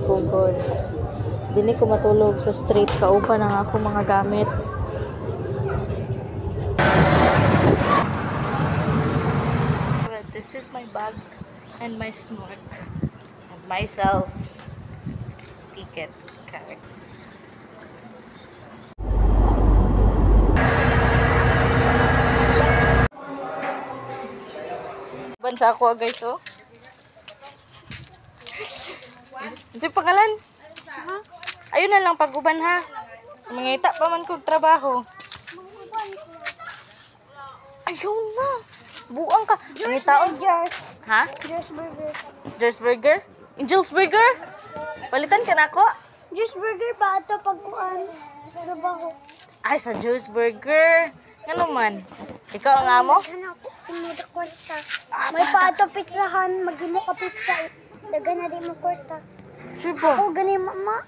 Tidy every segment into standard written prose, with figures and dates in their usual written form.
ko good. Dili ko matulog sa street, kauban ang ako mga gamit. Well, this is my bag and my snort and myself ticket card. Bansa ako guys, oh. Ano pangalan? Ayun na lang pag-uban ha. Mangita pa man kong trabaho. Ayun na. Buang ka. Mangitaon. Ha? Juice burger. Juice burger? Angel's burger? Palitan ka na ako? Juice burger pa ito pagkuhan. Trabaho. Ay, sa juice burger. Ano man? Ikaw ang amo? Tumuda kwarta. May pa ito pizzahan. Mag-imo ka pizza. Daga na di mo kwarta. Sure ba? Ako gani mama.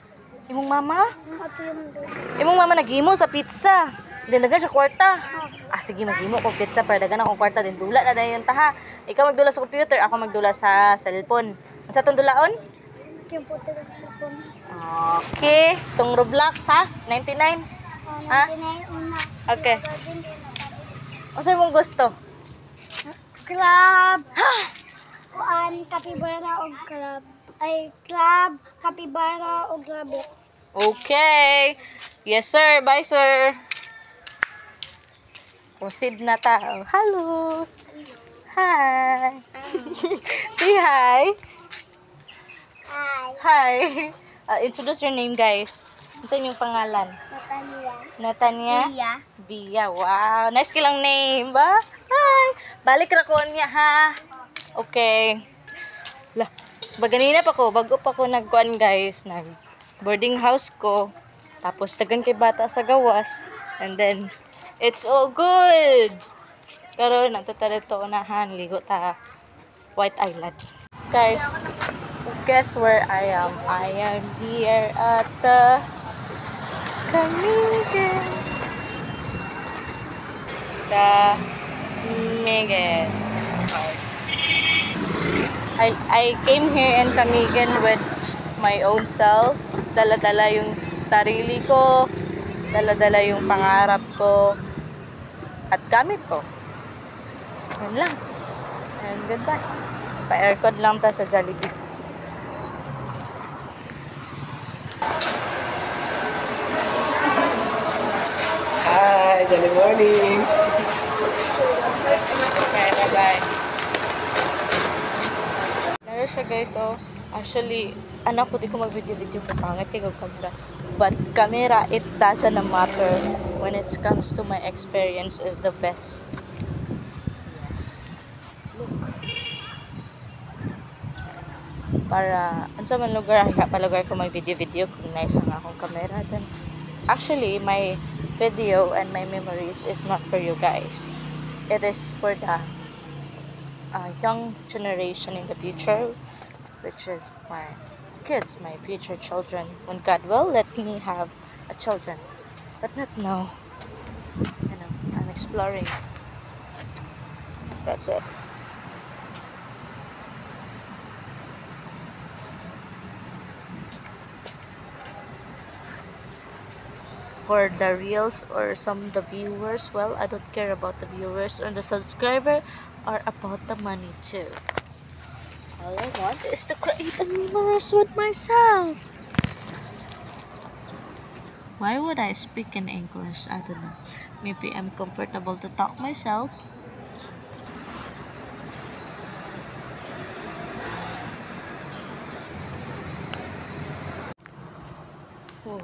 Imong mama? Ito yung doon. Imong mama naghimo sa pizza. Din dagan sa kwarta. Ah, sige, maghimo ko pizza para dagan akong kwarta. Din dula na dayon ta ha. Ikaw magdula sa computer, ako magdula sa cellphone. Unsa tong dulaon? Yung puti ng cellphone. Okay. Tong Roblox ha? 99? Ha? Una. Okay. Unsa imong gusto? Crab. Kuan, kapibara o crab. Ay, crab, kapibara o rabbit. Okay. Yes, sir. Bye, sir. Proceed na ta. Hello. Hi. Say hi. Hi. Hi. Introduce your name, guys. Ano sa inyong pangalan? Natania. Natanya? Iya. Bia. Wow. Nice kilang name, ba? Hi. Balik ra ko niya, ha? Okay. Lah. Baganina pa ko, bago pa ko nagkuan guys, nag boarding house ko. Tapos tagan kay bata sa gawas. And then, it's all good. Pero nagtatarito unahan, ligo ta White Island. Guys, guess where I am? I am here at the Camigan. Camigan. I came here in Camigan with my own self. Dala-dala yung sarili ko. Dala-dala yung pangarap ko. At gamit ko. Yan lang. And goodbye. Pa-aircon lang ta sa Jollibee. Hi, good morning. Okay, bye-bye. Nara siya guys, so actually, anak ko di ko mag-video-video ko pangit kay gaganda. But camera, it doesn't matter when it comes to my experience is the best. Yes. Look. Para, unsa man lugar, palugar ko may video-video kung nice ang akong camera. Then, actually, my video and my memories is not for you guys. It is for the young generation in the future, which is my kids, my future children. When God will let me have a children, but not now. You know, I'm exploring. That's it. For the reels or some the viewers, well, I don't care about the viewers and the subscriber are about the money too. All I want is to create a memories with myself. Why would I speak in English? I don't know. Maybe I'm comfortable to talk myself. Oh.